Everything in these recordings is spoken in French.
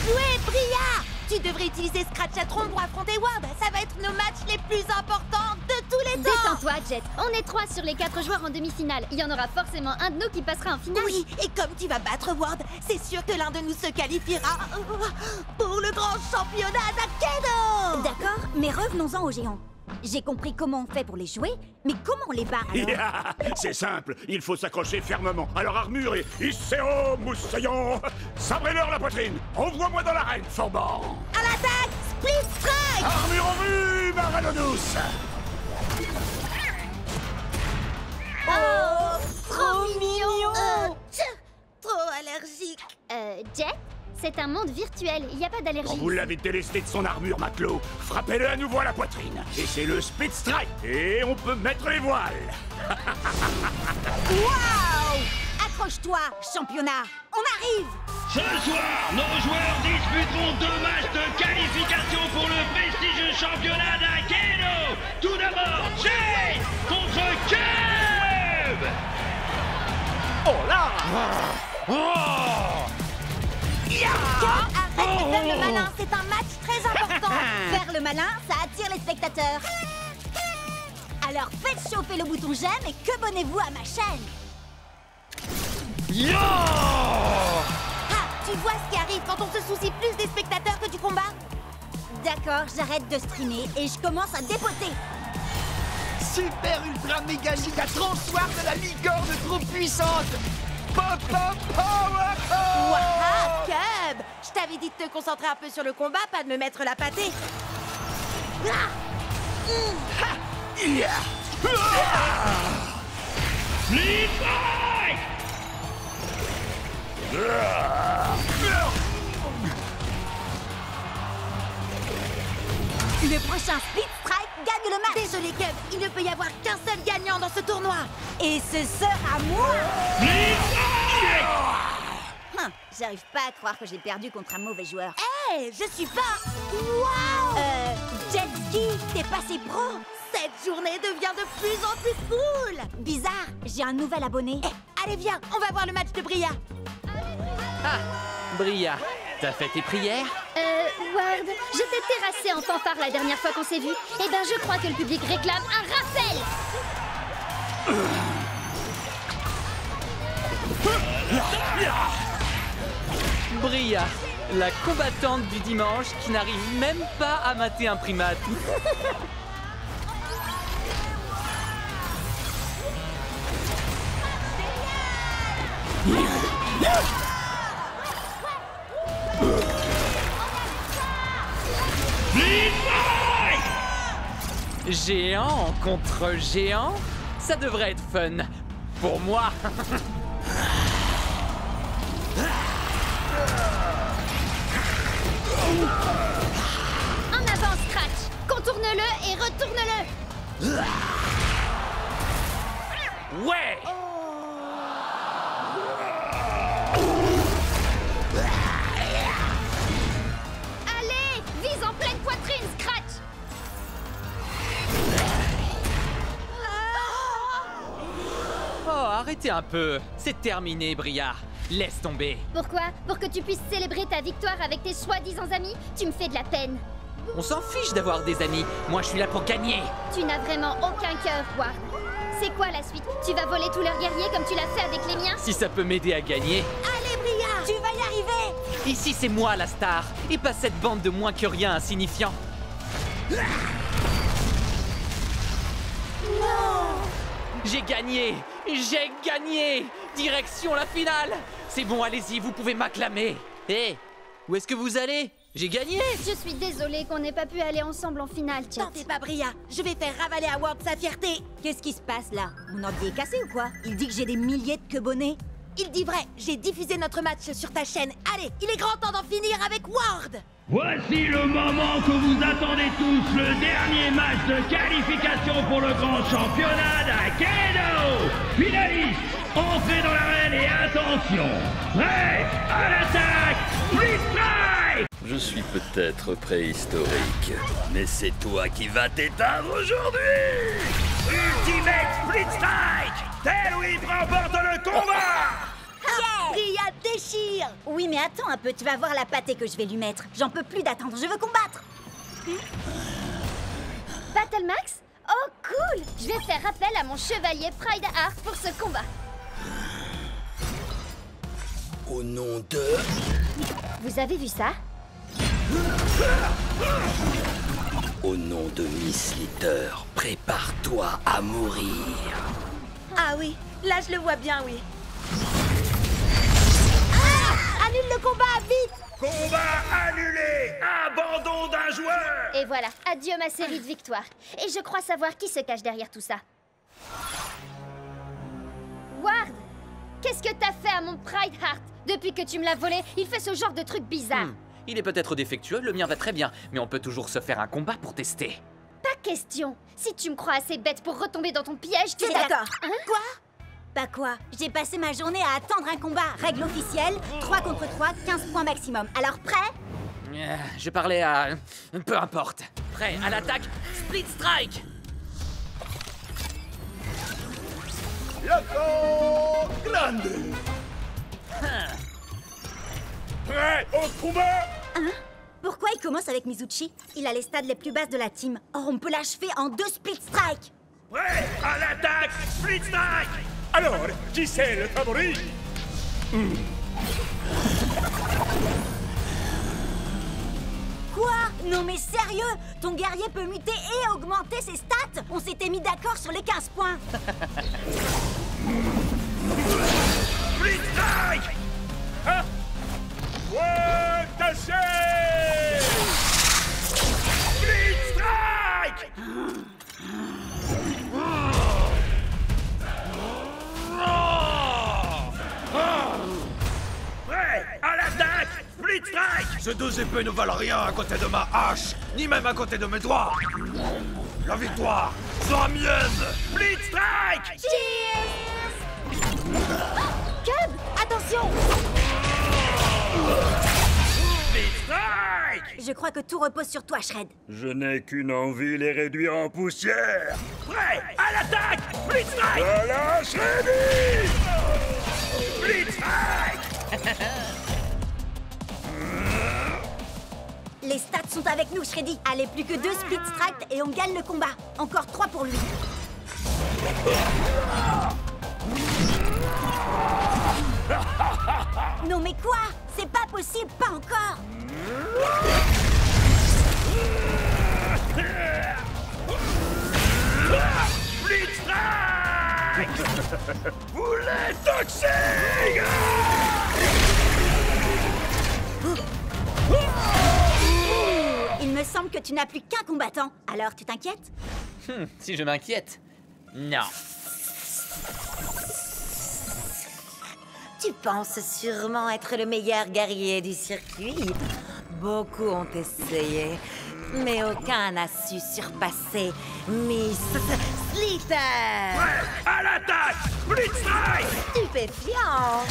joué, Bria! Tu devrais utiliser Scratchatron pour affronter Ward. Ça va être nos matchs les plus importants de tous les temps. Détends-toi, Jet. On est 3 sur les 4 joueurs en demi-finale. Il y en aura forcément un de nous qui passera en finale. Oui, et comme tu vas battre Ward, c'est sûr que l'un de nous se qualifiera pour le grand championnat d'Akedo. D'accord, mais revenons-en aux géants. J'ai compris comment on fait pour les jouer, mais comment on les bat alors? C'est simple, il faut s'accrocher fermement à leur armure et Isseo Moussaillon. Sabrez-leur la poitrine. Envoie-moi dans l'arène, Forban. À l'attaque, Split Strike. Armure en vue, Maranonous. Oh, trop mignon. Trop allergique. Jet, c'est un monde virtuel. Il n'y a pas d'allergie. Quand vous l'avez délesté de son armure, matelot, frappez-le à nouveau à la poitrine. Et c'est le Speed Strike. Et on peut mettre les voiles. Waouh! Accroche-toi, championnat. On arrive! Ce soir, nos joueurs disputeront 2 matchs de qualification pour le prestigieux championnat d'Akedo. Tout d'abord, Jay contre Cube. Oh là! Arrête de faire le malin, c'est un match très important. Faire le malin, ça attire les spectateurs. Alors faites chauffer le bouton j'aime et que abonnez-vous à ma chaîne. Ah, tu vois ce qui arrive quand on se soucie plus des spectateurs que du combat? D'accord, j'arrête de streamer et je commence à dépoter. Super ultra méga giga tranchoir de la licorne trop puissante! Pop pop power! Waouh, Cub! Je t'avais dit de te concentrer un peu sur le combat, pas de me mettre la pâtée. Split Strike. Le prochain Speed Strike gagne le match. Désolé, Cub, il ne peut y avoir qu'un seul gagnant dans ce tournoi. Et ce sera moi. Split Strike. J'arrive pas à croire que j'ai perdu contre un mauvais joueur. Hé, je suis pas... Waouh! Jet Ski, t'es passé pro. Cette journée devient de plus en plus cool. Bizarre, j'ai un nouvel abonné. Allez, viens, on va voir le match de Bria. Ah, Bria, t'as fait tes prières? Ward, je t'ai terrassé en fanfare la dernière fois qu'on s'est vu. Eh ben, je crois que le public réclame un rappel. Bria, la combattante du dimanche qui n'arrive même pas à mater un primate. Split Strike. Géant contre géant, ça devrait être fun. Pour moi. En avant, Scratch. Contourne-le et retourne-le. Ouais! Allez, vise en pleine poitrine, Scratch. Oh, arrêtez un peu. C'est terminé, Bria. Laisse tomber. Pourquoi? Pour que tu puisses célébrer ta victoire avec tes soi-disant amis? Tu me fais de la peine. On s'en fiche d'avoir des amis. Moi, je suis là pour gagner. Tu n'as vraiment aucun cœur, Ward. C'est quoi la suite? Tu vas voler tous leurs guerriers comme tu l'as fait avec les miens? Si ça peut m'aider à gagner. Allez, Bria! Tu vas y arriver. Ici, c'est moi la star, et pas cette bande de moins que rien insignifiants. J'ai gagné! J'ai gagné! Direction la finale! C'est bon, allez-y, vous pouvez m'acclamer. Hé, où est-ce que vous allez? J'ai gagné! Je suis désolée qu'on n'ait pas pu aller ensemble en finale, Chet. T'en fais pas, Bria. Je vais faire ravaler à Ward sa fierté. Qu'est-ce qui se passe là? Mon ordi est cassé ou quoi? Il dit que j'ai des milliers de quebonnets. Il dit vrai, j'ai diffusé notre match sur ta chaîne. Allez, il est grand temps d'en finir avec Ward. Voici le moment que vous attendez tous, le dernier match de qualification pour le grand championnat d'Akedo. Finalistes, entrez dans l'arène et attention, prêt à l'attaque, Split Strike. Je suis peut-être préhistorique, mais c'est toi qui vas t'éteindre aujourd'hui. Ultimate Split Strike. Tel Whip remporte le combat. Bria déchire déchire. Oui, mais attends un peu, tu vas voir la pâtée que je vais lui mettre. J'en peux plus d'attendre, je veux combattre. Battle Max? Oh, cool! Je vais faire appel à mon chevalier Pride Heart pour ce combat. Au nom de... Vous avez vu ça? Au nom de Miss Litter, prépare-toi à mourir. Ah oui, là je le vois bien, oui. Annule le combat, vite! Combat annulé! Abandon d'un joueur! Et voilà, adieu ma série de victoires. Et je crois savoir qui se cache derrière tout ça. Ward! Qu'est-ce que t'as fait à mon Pride Heart? Depuis que tu me l'as volé, il fait ce genre de truc bizarre. Il est peut-être défectueux, le mien va très bien, mais on peut toujours se faire un combat pour tester. Pas question. Si tu me crois assez bête pour retomber dans ton piège, tu C'est es d'accord. Hein? Quoi? Bah quoi? J'ai passé ma journée à attendre un combat. Règle officielle, 3 contre 3, 15 points maximum. Alors prêt? Je parlais à... peu importe. Prêt à l'attaque, Split Strike! Yako Grande! Prêt au combat? Hein? Pourquoi il commence avec Mizuchi? Il a les stades les plus basses de la team. Or, on peut l'achever en 2 split strike. Prêt à l'attaque, Split Strike! Alors, qui c'est le favori? Quoi? Non mais sérieux? Ton guerrier peut muter et augmenter ses stats? On s'était mis d'accord sur les 15 points. Split Strike! Hein? Ouais, taché! Split Strike! Prêt à l'attaque, Split Strike! Ces 2 épées ne valent rien à côté de ma hache, ni même à côté de mes doigts. La victoire sera mienne. Split Strike! Cub, attention! Split Strike! Je crois que tout repose sur toi, Shred. Je n'ai qu'une envie, les réduire en poussière. Prêt à l'attaque, Split Strike! Voilà, Shreddy! Split Strike! Les stats sont avec nous, Shreddy. Allez, plus que 2 split strike et on gagne le combat. Encore 3 pour lui. Non mais quoi? C'est pas possible, pas encore. Split Strike! Boulet toxique! Il me semble que tu n'as plus qu'un combattant. Alors, tu t'inquiètes? Si je m'inquiète. Non. Tu penses sûrement être le meilleur guerrier du circuit. Beaucoup ont essayé, mais aucun n'a su surpasser Miss Litter. Prêt à l'attaque, Split Strike! Stupéfiant.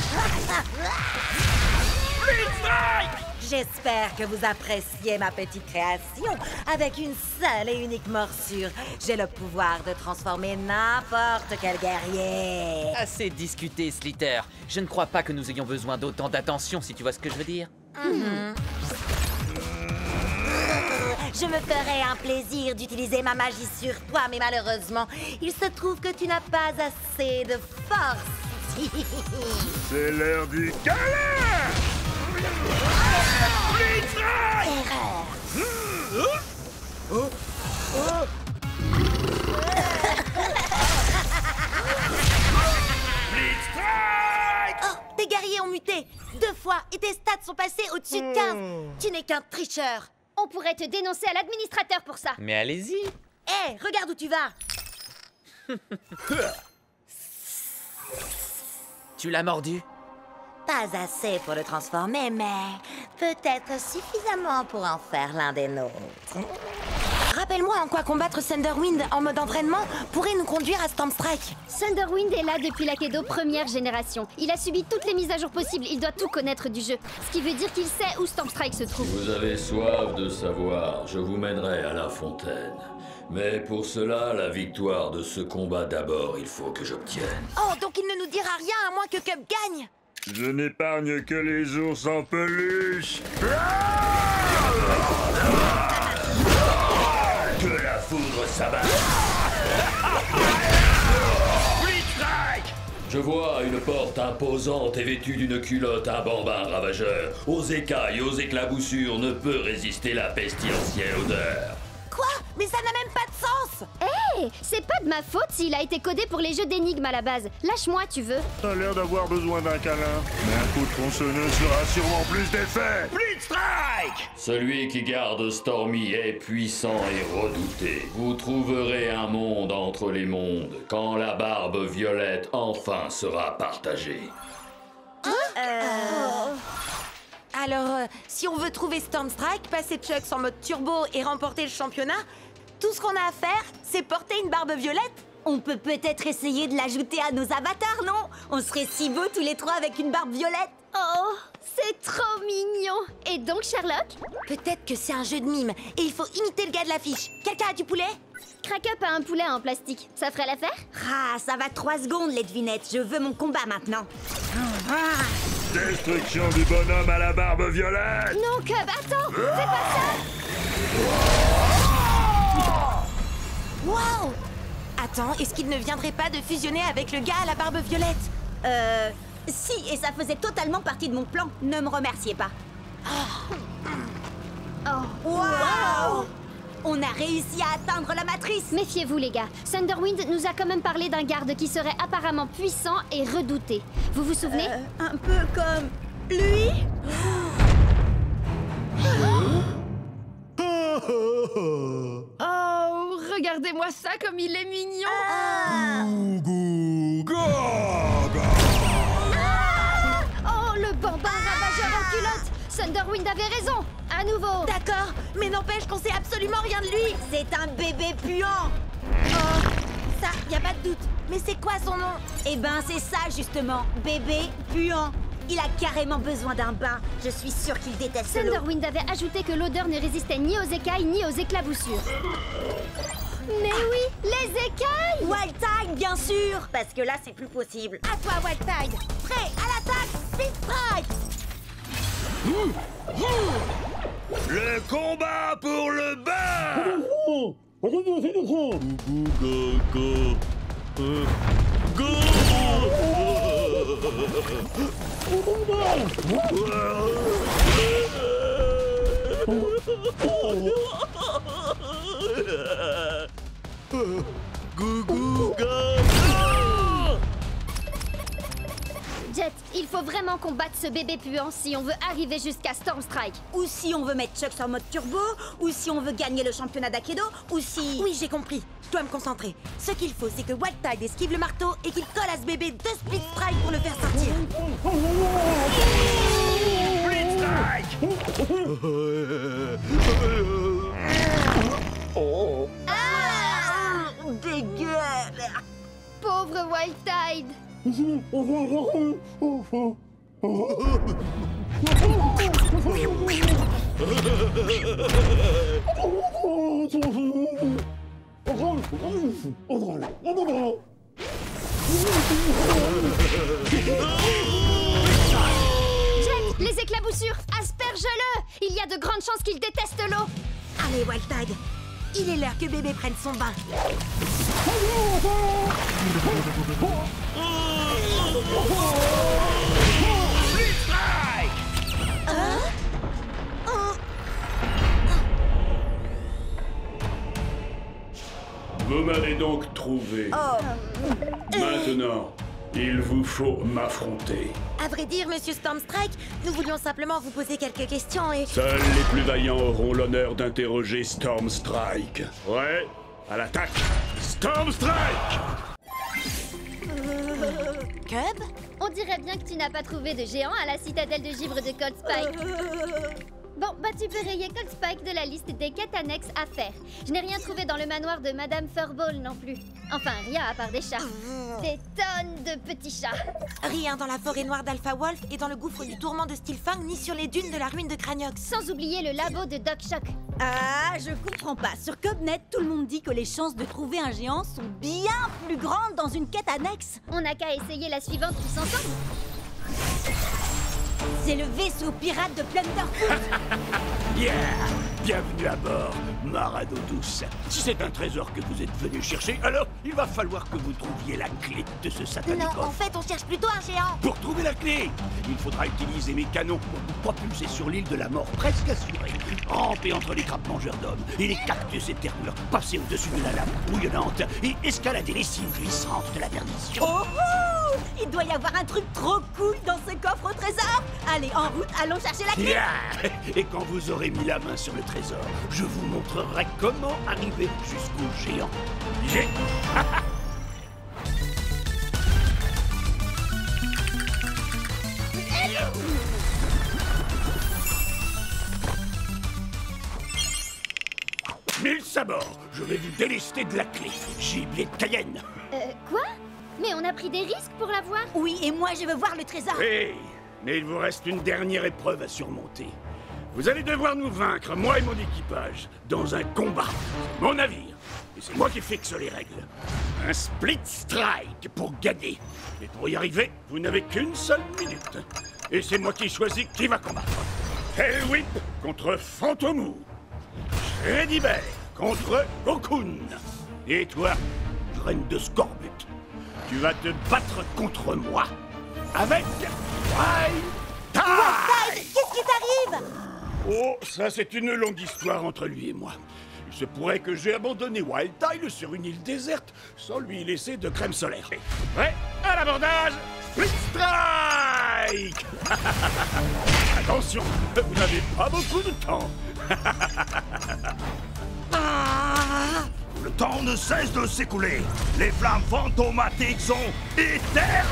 Split Strike! J'espère que vous appréciez ma petite création. Avec une seule et unique morsure, j'ai le pouvoir de transformer n'importe quel guerrier. Assez discuté, Slitter. Je ne crois pas que nous ayons besoin d'autant d'attention, si tu vois ce que je veux dire. Je me ferais un plaisir d'utiliser ma magie sur toi, mais malheureusement, il se trouve que tu n'as pas assez de force. C'est l'heure du câlin! Split Strike! Erreur. Split Strike! Oh, tes guerriers ont muté 2 fois et tes stats sont passés au-dessus de 15. Tu n'es qu'un tricheur. On pourrait te dénoncer à l'administrateur pour ça. Mais allez-y. Hé, regarde où tu vas. Tu l'as mordu? Pas assez pour le transformer, mais peut-être suffisamment pour en faire l'un des nôtres. Rappelle-moi en quoi combattre Thunderwind en mode entraînement pourrait nous conduire à Storm Strike. Thunderwind est là depuis la Kedo première génération. Il a subi toutes les mises à jour possibles, il doit tout connaître du jeu. Ce qui veut dire qu'il sait où Storm Strike se trouve. Vous avez soif de savoir, je vous mènerai à la fontaine. Mais pour cela, la victoire de ce combat d'abord, il faut que j'obtienne. Oh, donc il ne nous dira rien à moins que Cub gagne. Je n'épargne que les ours en peluche. Que la foudre s'abatte. Je vois une porte imposante et vêtue d'une culotte un bambin ravageur. Aux écailles, aux éclaboussures, ne peut résister la pestilentielle odeur. Quoi? Mais ça n'a même pas de sens! Hé, c'est pas de ma faute s'il a été codé pour les jeux d'énigmes à la base. Lâche-moi, tu veux. T'as l'air d'avoir besoin d'un câlin. Mais un coup de tronçonneuse fera sûrement plus d'effet. Blitzstrike! Celui qui garde Stormy est puissant et redouté. Vous trouverez un monde entre les mondes quand la barbe violette enfin sera partagée. Alors, si on veut trouver Stormstrike, passer Chucks en mode turbo et remporter le championnat, tout ce qu'on a à faire, c'est porter une barbe violette? On peut peut-être essayer de l'ajouter à nos avatars, non? On serait si beaux tous les trois avec une barbe violette. Oh, c'est trop mignon. Et donc, Sherlock? Peut-être que c'est un jeu de mime et il faut imiter le gars de l'affiche. Quelqu'un a du poulet? Crack-up a un poulet en plastique. Ça ferait l'affaire? Ah, ça va 3 secondes, les devinettes. Je veux mon combat maintenant. Destruction du bonhomme à la barbe violette. Non, Cub, attends! Fais pas ça! Waouh! Attends, est-ce qu'il ne viendrait pas de fusionner avec le gars à la barbe violette? Si, et ça faisait totalement partie de mon plan. Ne me remerciez pas. Waouh! On a réussi à atteindre la matrice. Méfiez-vous, les gars. Thunderwind nous a quand même parlé d'un garde qui serait apparemment puissant et redouté. Vous vous souvenez? Un peu comme lui. Oh, regardez-moi ça comme il est mignon. Oh, le bambin ravageur en culotte! Thunderwind avait raison! À nouveau! D'accord, mais n'empêche qu'on sait absolument rien de lui! C'est un bébé puant. Oh, ça, y a pas de doute. Mais c'est quoi son nom? Eh ben, c'est ça justement, bébé puant. Il a carrément besoin d'un bain. Je suis sûre qu'il déteste l'eau. Thunderwind avait ajouté que l'odeur ne résistait ni aux écailles ni aux éclaboussures. Mais oui, les écailles! Wildtide, bien sûr. Parce que là, c'est plus possible. À toi, Wildtide! Prêt à l'attaque! Speed Strike! Le combat pour le bain. Jet, il faut vraiment combattre ce bébé puant si on veut arriver jusqu'à Stormstrike. Ou si on veut mettre Chucks en mode turbo, ou si on veut gagner le championnat d'Aikido, ou si... Oui, j'ai compris. Je dois me concentrer. Ce qu'il faut, c'est que Wildtide esquive le marteau et qu'il colle à ce bébé 2 Split Strike pour le faire sortir. Ah, dégueu. Pauvre Wildtide! Jet, les éclaboussures, asperge-le! Il y a de grandes chances qu'il déteste l'eau. Allez, Wildtide, il est l'heure que bébé prenne son bain. Vous m'avez donc trouvé. Maintenant, il vous faut m'affronter. À vrai dire, monsieur Stormstrike, nous voulions simplement vous poser quelques questions et... Seuls les plus vaillants auront l'honneur d'interroger Stormstrike. Ouais, à l'attaque. Stormstrike! Cub? On dirait bien que tu n'as pas trouvé de géant à la citadelle de givre de Cold Spike. Bon, bah tu peux rayer Cold Spike de la liste des quêtes annexes à faire. Je n'ai rien trouvé dans le manoir de Madame Furball non plus. Enfin, rien à part des chats. Des tonnes de petits chats. Rien dans la forêt noire d'Alpha Wolf et dans le gouffre du tourment de Steelfang, ni sur les dunes de la ruine de Craniox. Sans oublier le labo de Doc Shock. Ah, je comprends pas. Sur Cubnet, tout le monde dit que les chances de trouver un géant sont bien plus grandes dans une quête annexe. On n'a qu'à essayer la suivante tous ensemble. C'est le vaisseau pirate de Plunderfoot. Yeah! Bienvenue à bord, Marado douce. Si c'est un trésor que vous êtes venu chercher, alors il va falloir que vous trouviez la clé de ce satanique Non, coffre. en fait, on cherche plutôt un géant. Pour trouver la clé, il faudra utiliser mes canons pour vous propulser sur l'île de la mort presque assurée. Ramper entre les crabes mangeurs d'hommes et les cactus éternels, passer au-dessus de la lave bouillonnante et escalader les cimes glissantes de la perdition. Oh, oh! Il doit y avoir un truc trop cool dans ce coffre au trésor. Allez, en route, allons chercher la clé. Yeah! Et quand vous aurez mis la main sur le trésor, je vous montrerai comment arriver jusqu'au géant. J'ai... Mille sabords, je vais vous délester de la clé. Gibier de Cayenne. Quoi? Mais on a pris des risques pour l'avoir. Oui, et moi, je veux voir le trésor. Oui, mais il vous reste une dernière épreuve à surmonter. Vous allez devoir nous vaincre, moi et mon équipage, dans un combat. C'est mon navire, et c'est moi qui fixe les règles. Un split strike pour gagner. Et pour y arriver, vous n'avez qu'une seule minute. Et c'est moi qui choisis qui va combattre. Hellwhip contre Fantomou. Shreddy Bear contre Cocoon. Et toi, graine de Scorbut, tu vas te battre contre moi avec Wild Tide. Qu'est-ce qui t'arrive? Oh, ça c'est une longue histoire entre lui et moi. Il se pourrait que j'ai abandonné Wild Tide sur une île déserte sans lui laisser de crème solaire. Prêt à l'abordage, Split Strike. Attention, vous n'avez pas beaucoup de temps. Le temps ne cesse de s'écouler. Les flammes fantomatiques sont éternelles.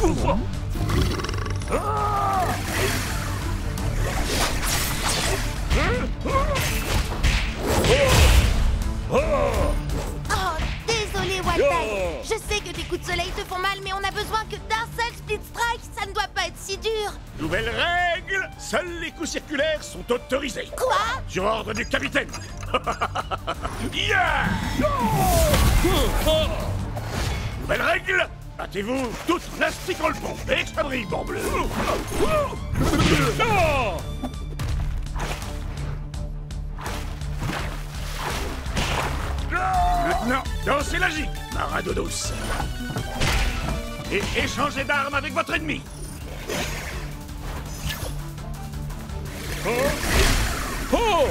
Oh, désolé, Waltai. Je sais que tes coups de soleil te font mal, mais on a besoin que d'un seul split strike. Ça ne doit pas être si dur. Nouvelle règle, seuls les coups circulaires sont autorisés. Quoi? Sur ordre du capitaine. Yeah! Nouvelle règle, battez-vous toutes en astiquant le pont. Et que ça brille, bord bleu. Maintenant, dansez la gigue, Marado douce. Et échangez d'armes avec votre ennemi. Oh! Oh!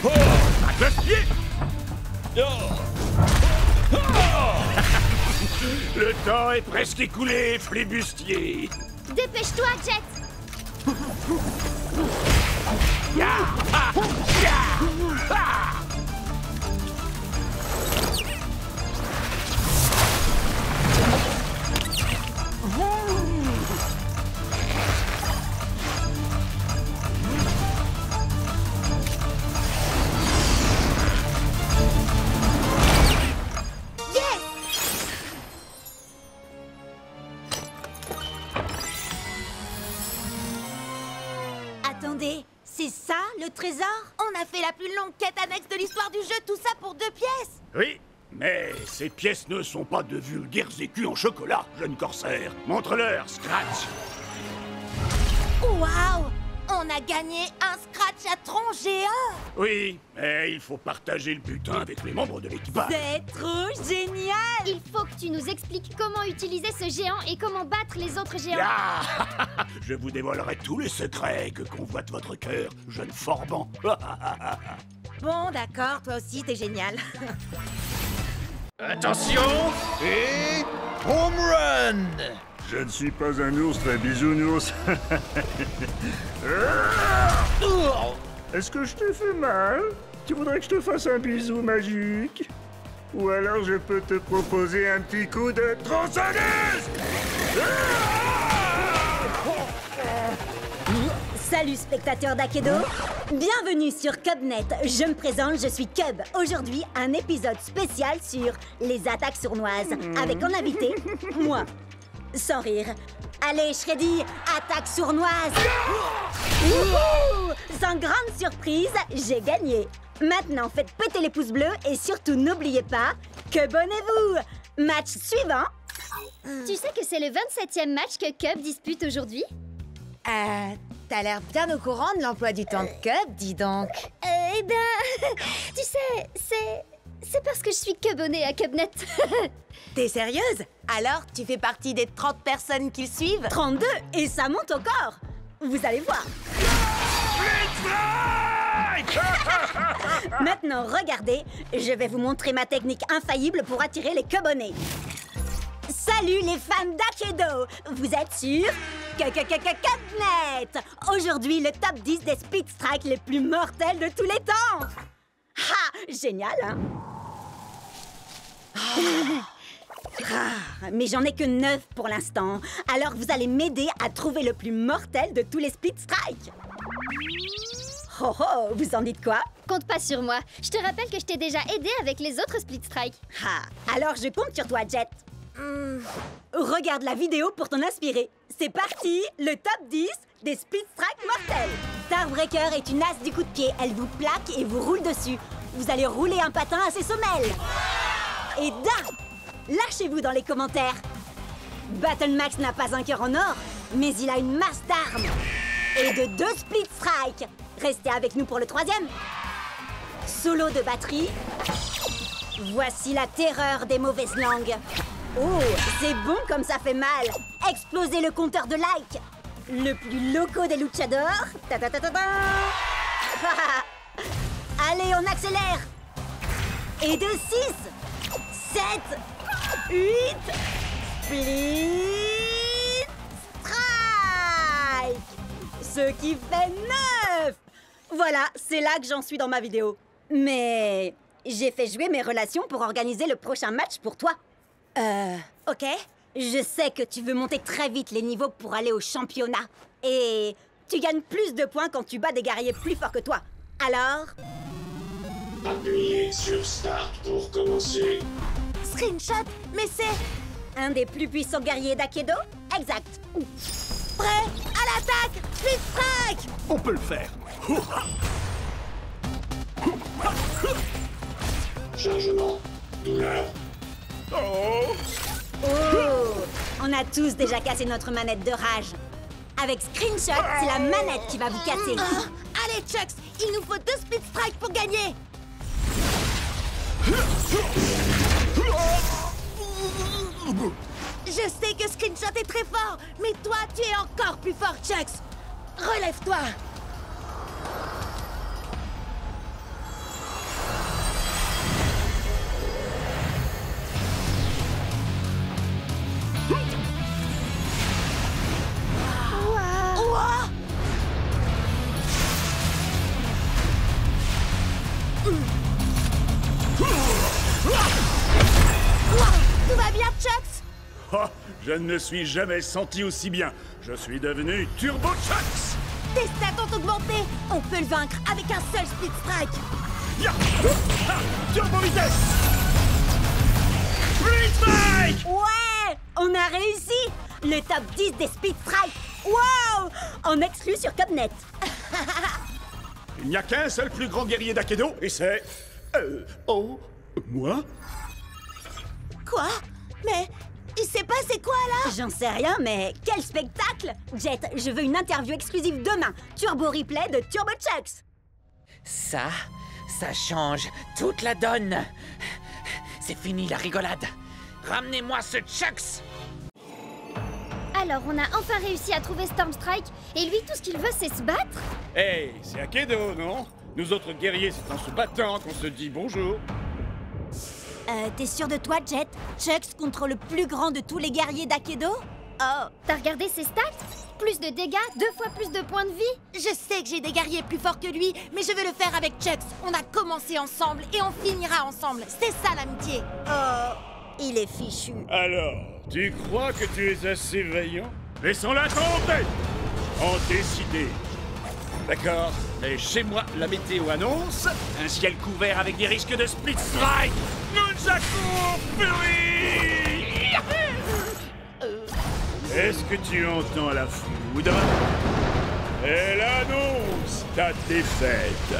Oh! À cloche-pied! Le temps est presque écoulé, flibustier. Dépêche-toi, Jet. Ya! Ah! Ya! Ah! Attendez, c'est ça, le trésor? On a fait la plus longue quête annexe de l'histoire du jeu, tout ça pour 2 pièces. Oui, mais ces pièces ne sont pas de vulgaires écus en chocolat, jeune corsaire. Montre-leur, Scratch. Waouh! On a gagné un scratch à tronc géant. Oui, mais il faut partager le butin avec les membres de l'équipage. C'est trop génial! Il faut que tu nous expliques comment utiliser ce géant et comment battre les autres géants. Ah! Je vous dévoilerai tous les secrets que convoite votre cœur, jeune forban. Bon, d'accord, toi aussi, t'es génial. Attention et home run! Je ne suis pas un ours très bisounours. Est-ce que je te fais mal? Tu voudrais que je te fasse un bisou magique? Ou alors je peux te proposer un petit coup de tronçonneuse? Salut spectateurs d'Akedo, bienvenue sur Cubnet. Je me présente, je suis Cub. Aujourd'hui, un épisode spécial sur les attaques sournoises, avec en invité, moi. Sans rire. Allez, Shreddy, attaque sournoise. Wouhou! Sans grande surprise, j'ai gagné. Maintenant, faites péter les pouces bleus et surtout n'oubliez pas que abonnez-vous. Match suivant. Tu sais que c'est le 27e match que Cub dispute aujourd'hui? T'as l'air bien au courant de l'emploi du temps de Cub, dis donc. Eh ben, tu sais, c'est parce que je suis Cubonnée à Cubnet. T'es sérieuse? Alors, tu fais partie des 30 personnes qui le suivent? 32, et ça monte encore. Vous allez voir. Maintenant, regardez, je vais vous montrer ma technique infaillible pour attirer les Cubonnés. Salut les fans d'Akedo! Vous êtes sur Cubnet! Aujourd'hui, le top 10 des Speed Strike les plus mortels de tous les temps! Ha! Génial, hein? Mais j'en ai que 9 pour l'instant. Alors vous allez m'aider à trouver le plus mortel de tous les Speed Strike. Oh oh, vous en dites quoi? Compte pas sur moi. Je te rappelle que je t'ai déjà aidé avec les autres Split Strike. Alors je compte sur toi, Jet. Regarde la vidéo pour t'en inspirer. C'est parti, le top 10 des Speed Strike mortels. Starbreaker est une as du coup de pied. Elle vous plaque et vous roule dessus. Vous allez rouler un patin à ses semelles. Et lâchez-vous dans les commentaires. Battle Max n'a pas un cœur en or, mais il a une masse d'armes. Et de 2 Split Strike. Restez avec nous pour le 3e. Solo de batterie. Voici la terreur des mauvaises langues. Oh, c'est bon comme ça fait mal. Explosez le compteur de likes. Le plus loco des luchadors. Allez, on accélère. Et de 6, 7, 8, Split Strike. Ce qui fait 9. Voilà, c'est là que j'en suis dans ma vidéo. Mais j'ai fait jouer mes relations pour organiser le prochain match pour toi. Ok. Je sais que tu veux monter très vite les niveaux pour aller au championnat. Et tu gagnes plus de points quand tu bats des guerriers plus forts que toi. Alors... Appuyez sur Start pour commencer. Screenshot, mais c'est... un des plus puissants guerriers d'Akedo? Exact. Prêt à l'attaque! Split Strike! On peut le faire. Chargement. Douleur. Oh! Oh! On a tous déjà cassé notre manette de rage. Avec Screenshot, c'est la manette qui va vous casser. Allez, Chucks, il nous faut 2 Split Strike pour gagner. Je sais que Screenshot est très fort, mais toi, tu es encore plus fort, Chucks. Relève-toi. Tout va bien, Chucks? Oh, je ne me suis jamais senti aussi bien. Je suis devenu Turbo Chucks. Tes stats ont augmenté. On peut le vaincre avec un seul Split Strike. Ya! Ah! Turbo vitesse. Split Strike. Ouais! On a réussi! Le top 10 des Speed Strike! Wow! En exclu sur Cubnet. Il n'y a qu'un seul plus grand guerrier d'Akedo, et c'est... oh... moi? Quoi? Mais il s'est passé quoi, là? J'en sais rien, mais quel spectacle! Jet, je veux une interview exclusive demain. Turbo replay de Turbo Chucks. Ça change toute la donne. C'est fini la rigolade. Ramenez-moi ce Chucks. Alors, on a enfin réussi à trouver Stormstrike, et lui, tout ce qu'il veut, c'est se battre? Hey, c'est Akedo, non? Nous autres guerriers, c'est en se battant qu'on se dit bonjour. T'es sûr de toi, Jet? Chucks contre le plus grand de tous les guerriers d'Akedo? Oh, t'as regardé ses stats? Plus de dégâts, 2 fois plus de points de vie. Je sais que j'ai des guerriers plus forts que lui, mais je veux le faire avec Chucks. On a commencé ensemble et on finira ensemble. C'est ça l'amitié. Oh, il est fichu. Alors, tu crois que tu es assez vaillant? Laissons-la tomber! En décider. D'accord, mais chez moi, la météo annonce un ciel couvert avec des risques de Split Strike. Nunchaku Fury! Est-ce que tu entends la foudre? Elle annonce ta défaite.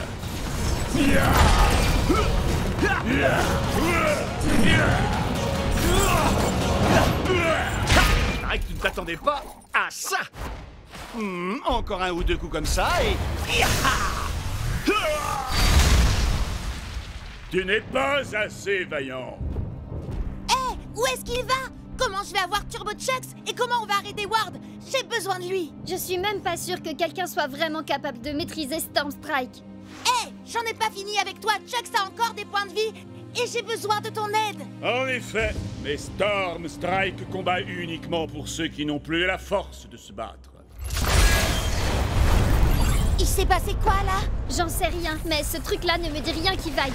Paraît que tu ne t'attendais pas à ça. Encore un ou deux coups comme ça et... Tu n'es pas assez vaillant. Hé, où est-ce qu'il va? Comment je vais avoir Turbo Chucks? Et comment on va arrêter Ward? J'ai besoin de lui. Je suis même pas sûre que quelqu'un soit vraiment capable de maîtriser Storm Strike. Hé, j'en ai pas fini avec toi. Chucks a encore des points de vie et j'ai besoin de ton aide. En effet, mais Storm Strike combat uniquement pour ceux qui n'ont plus la force de se battre. Il s'est passé quoi là? J'en sais rien, mais ce truc-là ne me dit rien qui vaille.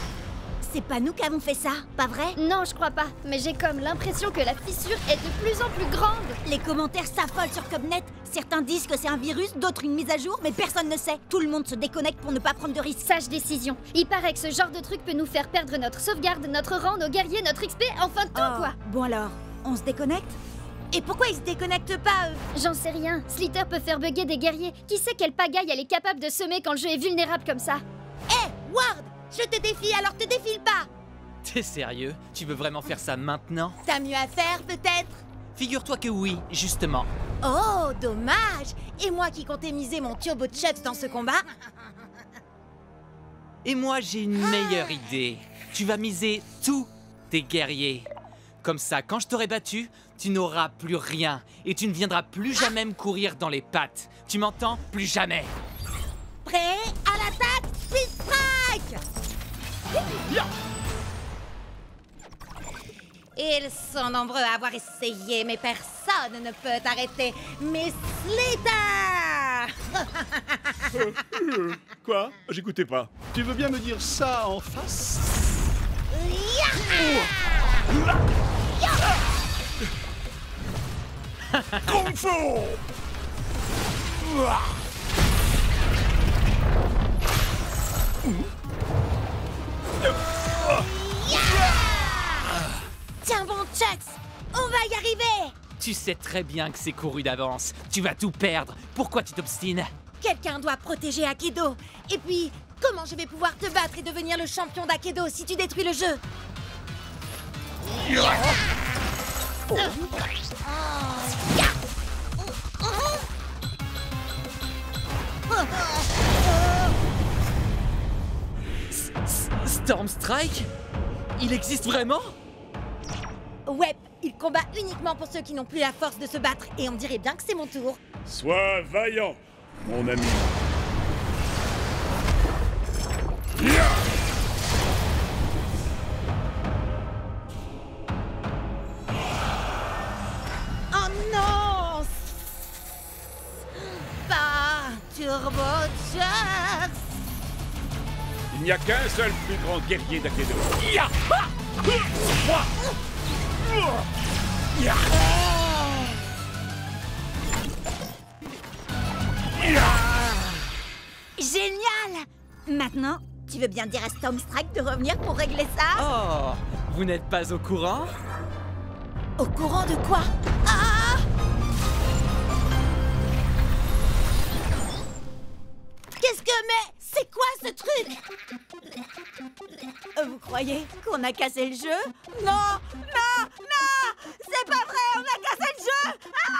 C'est pas nous qui avons fait ça, pas vrai? Non, je crois pas, mais j'ai comme l'impression que la fissure est de plus en plus grande. Les commentaires s'affolent sur Cubnet. Certains disent que c'est un virus, d'autres une mise à jour, mais personne ne sait. Tout le monde se déconnecte pour ne pas prendre de risques. Sage décision. Il paraît que ce genre de truc peut nous faire perdre notre sauvegarde, notre rang, nos guerriers, notre XP, enfin tout quoi. Bon alors, on se déconnecte? Et pourquoi ils se déconnectent pas, eux? J'en sais rien. Slither peut faire bugger des guerriers. Qui sait quelle pagaille elle est capable de semer quand le jeu est vulnérable comme ça? Hé, Ward, je te défie, alors te défile pas. T'es sérieux? Tu veux vraiment faire ça maintenant? T'as mieux à faire, peut-être? Figure-toi que oui, justement. Oh, dommage. Et moi qui comptais miser mon Turbo Chucks dans ce combat? Et moi, j'ai une meilleure idée. Tu vas miser tous tes guerriers. Comme ça, quand je t'aurai battu, tu n'auras plus rien. Et tu ne viendras plus jamais me courir dans les pattes. Tu m'entends? Plus jamais. Prêt à l'attaque, Speed Strike! Ils sont nombreux à avoir essayé, mais personne ne peut arrêter Miss Slither! Quoi? J'écoutais pas. Tu veux bien me dire ça en face? Kung Fu! Tiens bon, Chucks! On va y arriver! Tu sais très bien que c'est couru d'avance. Tu vas tout perdre. Pourquoi tu t'obstines? Quelqu'un doit protéger Akedo. Et puis, comment je vais pouvoir te battre et devenir le champion d'Akedo si tu détruis le jeu? Storm Strike? Il existe vraiment? Ouais, il combat uniquement pour ceux qui n'ont plus la force de se battre. Et on dirait bien que c'est mon tour. Sois vaillant, mon ami. Oh non! Pas Turbo Chucks! Il n'y a qu'un seul plus grand guerrier d'Akedo. Génial! Maintenant, tu veux bien dire à Storm Strike de revenir pour régler ça? Oh, vous n'êtes pas au courant? Au courant de quoi? Ah! Qu'est-ce que... Mais c'est quoi ce truc? Vous croyez qu'on a cassé le jeu? Non! Non! Non! C'est pas vrai! On a cassé le jeu! Ah!